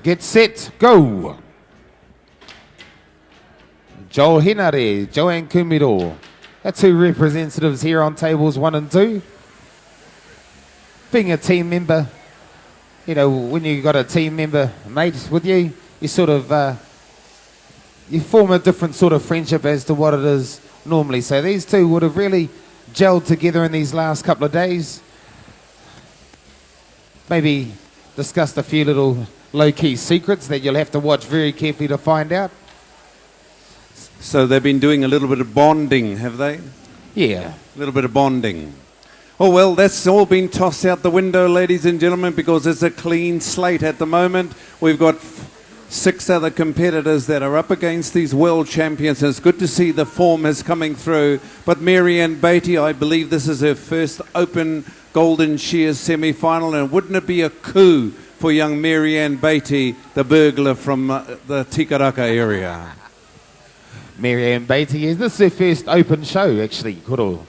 Get set, go. Joel Henare, Joanne Kumiro. That's two representatives here on tables 1 and 2. Being a team member, you know, when you got a team member mate with you, you sort of, you form a different sort of friendship as to what it is normally. So these two would have really gelled together in these last couple of days. Maybe discussed a few little low-key secrets that you'll have to watch very carefully to find out. So they've been doing a little bit of bonding, have they? Yeah. A little bit of bonding. Oh, well, that's all been tossed out the window, ladies and gentlemen, because it's a clean slate at the moment. We've got 6 other competitors that are up against these world champions, and it's good to see the form is coming through. But Marianne Beatty, I believe this is her first open Golden Shears semi-final, and wouldn't it be a coup for young Marianne Beatty, the burglar from the Tikaraka area? Marianne Beatty, is this her first open show, actually, Kuro?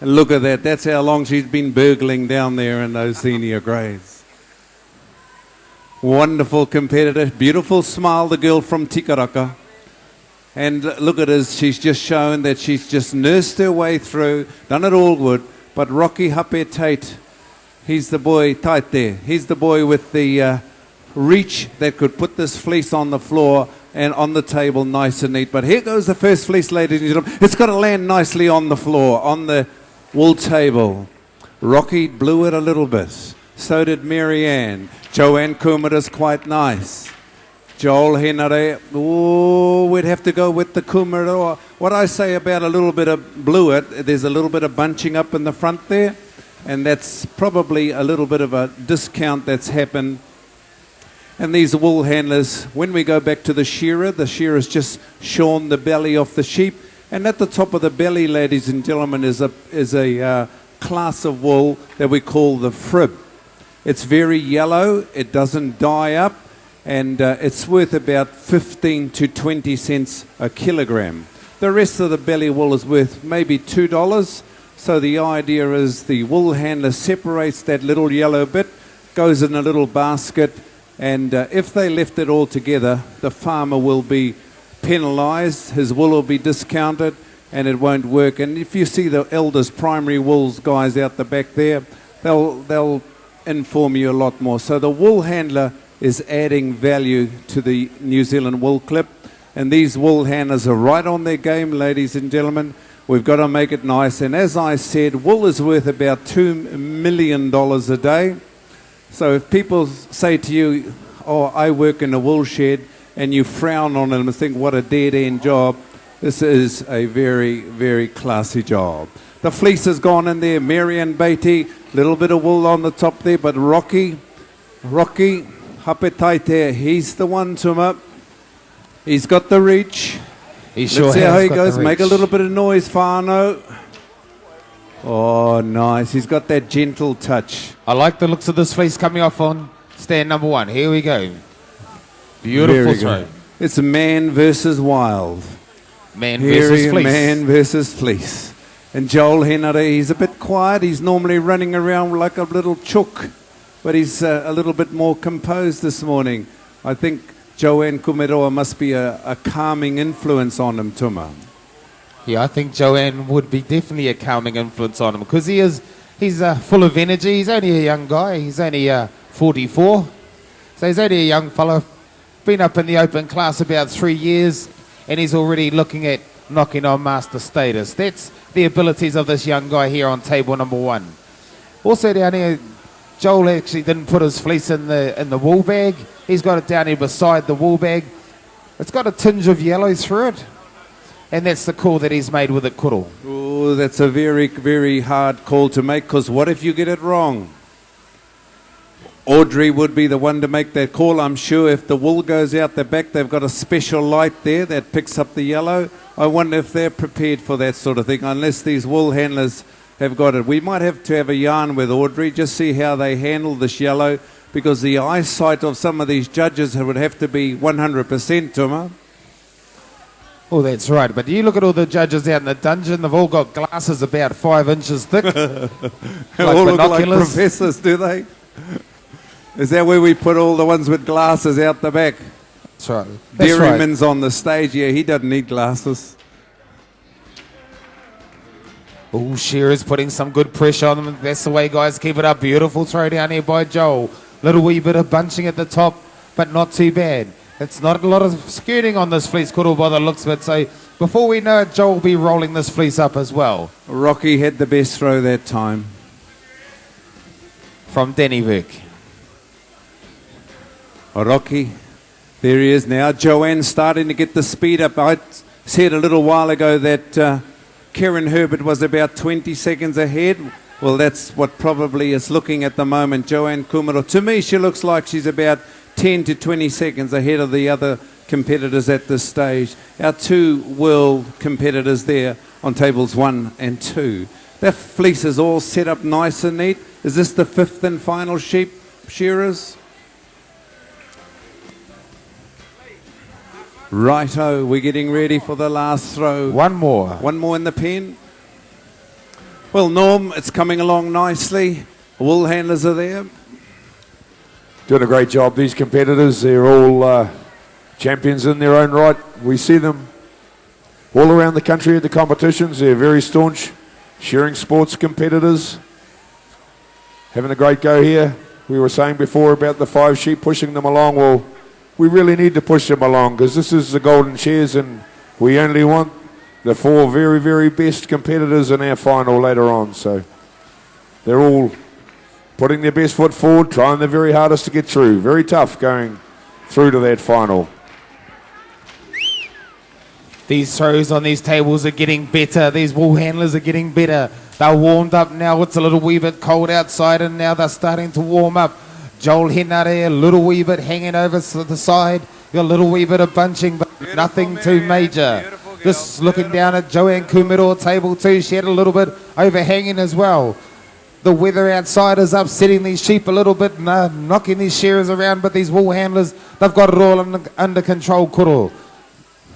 And look at that, that's how long she's been burgling down there in those senior grades. Wonderful competitor, beautiful smile, the girl from Tikaraka. And look at her, she's just shown that she's just nursed her way through, done it all good. But Rocky Hape Tate, he's the boy, tight there, he's the boy with the reach that could put this fleece on the floor and on the table nice and neat. But here goes the first fleece, ladies and gentlemen. It's got to land nicely on the floor, on the wool table. Rocky blew it a little bit. So did Marianne. Joanne Kumara's quite nice. Joel Henare, oh, we'd have to go with the Kumara. What I say about a little bit of blew it, there's a little bit of bunching up in the front there, and that's probably a little bit of a discount that's happened. And these wool handlers, when we go back to the shearer's just shorn the belly off the sheep, and at the top of the belly, ladies and gentlemen, is a class of wool that we call the frib. It's very yellow, it doesn't dye up, and it's worth about 15 to 20 cents a kilogram. The rest of the belly wool is worth maybe $2. So the idea is the wool handler separates that little yellow bit, goes in a little basket, and if they left it all together, the farmer will be penalised, his wool will be discounted, and it won't work. And if you see the elders primary wools guys out the back there, they'll inform you a lot more. So the wool handler is adding value to the New Zealand wool clip, and these wool handlers are right on their game, ladies and gentlemen. We've got to make it nice, and as I said, wool is worth about $2 million a day. So if people say to you, oh, I work in a wool shed, and you frown on them and think, what a dead-end job, this is a very, very classy job. The fleece has gone in there. Marianne Beatty, little bit of wool on the top there, but Rocky, Hapetaite, he's the one, Tuma. He's got the reach. He sure Let's see how he got goes. the Make a reach. little bit of noise, Fano. Oh, nice. He's got that gentle touch. I like the looks of this fleece coming off on stand number 1. Here we go. Beautiful throw. It's man versus wild. Man versus fleece. Man versus fleece. And Joel Henare, he's a bit quiet. He's normally running around like a little chook, but he's a little bit more composed this morning. I think Joanne Kumeroa must be a calming influence on him, Tuma. Yeah, I think Joanne would be definitely a calming influence on him because he's full of energy. He's only a young guy. He's only 44. So he's only a young fellow. Been up in the open class about 3 years, and he's already looking at knocking on master status. That's the abilities of this young guy here on table number 1. Also down here, Joel actually didn't put his fleece in the wool bag. He's got it down here beside the wool bag. It's got a tinge of yellow through it. And that's the call that he's made with it, Kuro. Oh, that's a very, very hard call to make, because what if you get it wrong? Audrey would be the one to make that call, I'm sure. If the wool goes out the back, they've got a special light there that picks up the yellow. I wonder if they're prepared for that sort of thing, unless these wool handlers have got it. We might have to have a yarn with Audrey, just see how they handle this yellow, because the eyesight of some of these judges would have to be 100%, Tuma. Oh, that's right. But you look at all the judges out in the dungeon, they've all got glasses about 5 inches thick. They all look like professors, do they? Is that where we put all the ones with glasses out the back? That's right. That's right. Dairyman's on the stage. Yeah, he doesn't need glasses. Oh, Shearers putting some good pressure on them. That's the way, guys. Keep it up. Beautiful throw down here by Joel. Little wee bit of bunching at the top, but not too bad. It's not a lot of skirting on this fleece, Kuro, by the looks of it. So before we know it, Joel will be rolling this fleece up as well. Rocky had the best throw that time. From Dennyvik. Rocky, there he is now. Joanne's starting to get the speed up. I said a little while ago that Karen Herbert was about 20 seconds ahead. Well, that's what probably is looking at the moment. Joanne Kumaro. To me, she looks like she's about 10 to 20 seconds ahead of the other competitors at this stage. Our two world competitors there on tables 1 and 2. That fleece is all set up nice and neat. Is this the 5th and final sheep, Shearers? Righto, we're getting ready for the last throw. One more. One more in the pen. Well, Norm, it's coming along nicely. Wool handlers are there. Doing a great job, these competitors. They're all champions in their own right. We see them all around the country at the competitions. They're very staunch shearing sports competitors. Having a great go here. We were saying before about the 5 sheep, pushing them along. Well, we really need to push them along because this is the Golden Shears and we only want the 4 very, very best competitors in our final later on. So they're all putting their best foot forward, trying their very hardest to get through. Very tough going through to that final. These throws on these tables are getting better. These wool handlers are getting better. They're warmed up now. It's a little wee bit cold outside and now they're starting to warm up. Joel Henare, a little wee bit hanging over to the side. A little wee bit of bunching, but beautiful, nothing too major. Just looking down at Joanne Kumiro, table 2. She had a little bit overhanging as well. The weather outside is upsetting these sheep a little bit, knocking these shearers around, but these wool handlers, they've got it all under control, Kuro.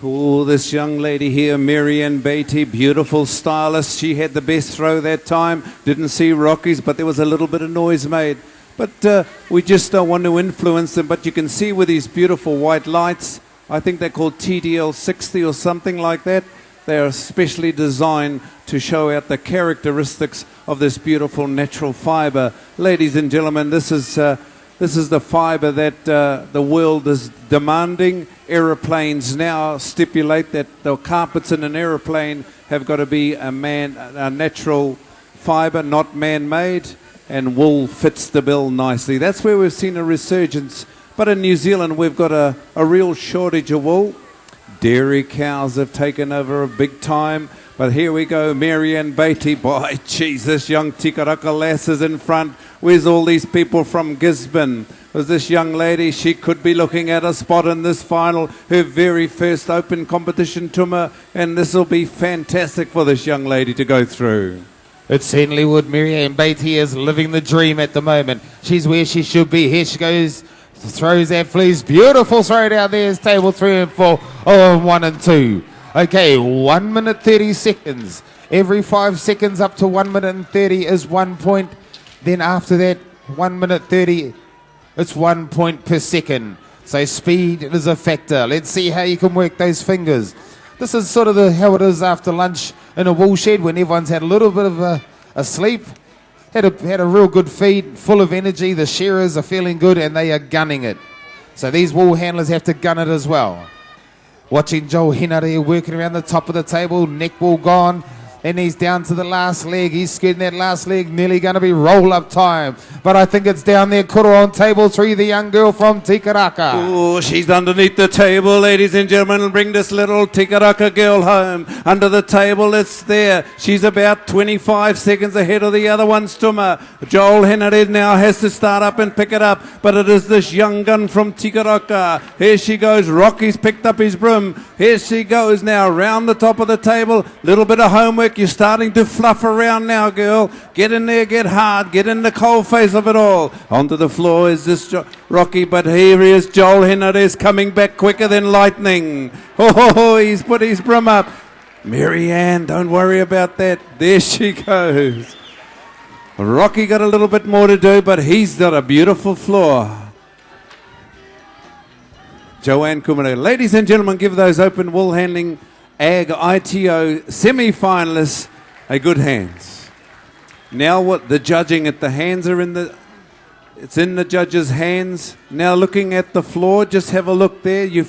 Oh, this young lady here, Marianne Beatty, beautiful stylist. She had the best throw that time. Didn't see Rockies, but there was a little bit of noise made. But we just don't want to influence them. But you can see with these beautiful white lights, I think they're called TDL 60 or something like that. They are specially designed to show out the characteristics of this beautiful natural fibre. Ladies and gentlemen, this is the fibre that the world is demanding. Aeroplanes now stipulate that the carpets in an aeroplane have got to be a natural fibre, not man-made. And wool fits the bill nicely. That's where we've seen a resurgence. But in New Zealand, we've got a real shortage of wool. Dairy cows have taken over a big time. But here we go, Marianne Beatty. By Jesus, young Tikaraka lass is in front. Where's all these people from Gisborne? Was this young lady? She could be looking at a spot in this final. Her very first open competition tuma. And this will be fantastic for this young lady to go through. It certainly would. Marianne Beatty is living the dream at the moment. She's where she should be. Here she goes. Throws that fleece. Beautiful throw down there is table 3 and 4. Oh, 1 and 2. Okay, 1 minute 30 seconds. Every 5 seconds up to 1 minute and 30 is 1 point. Then after that, 1 minute 30, it's 1 point per second. So speed is a factor. Let's see how you can work those fingers. This is sort of how it is after lunch in a wool shed when everyone's had a little bit of a sleep, had a real good feed, full of energy. The shearers are feeling good and they are gunning it. So these wool handlers have to gun it as well. Watching Joel Henare working around the top of the table, neck wool gone. And he's down to the last leg. He's skidding that last leg. Nearly going to be roll-up time. But I think it's down there. Kuro on table 3, the young girl from Tikaraka. Oh, she's underneath the table, ladies and gentlemen. Bring this little Tikaraka girl home. Under the table, it's there. She's about 25 seconds ahead of the other ones, Tuma. Joel Henare now has to start up and pick it up. But it is this young gun from Tikaraka. Here she goes. Rocky's picked up his broom. Here she goes now. Round the top of the table. Little bit of homework. You're starting to fluff around now, girl. Get in there, get hard, get in the cold face of it all. Onto the floor is this Rocky, but here he is. Joel Henare coming back quicker than lightning. Oh, he's put his broom up. Marianne, don't worry about that. There she goes. Rocky got a little bit more to do, but he's got a beautiful floor. Joanne Kumare. Ladies and gentlemen, give those Open Wool Handling Ag ITO semi-finalists a good hands. Now what the judging at the hands are it's in the judges' hands. Now looking at the floor, just have a look there.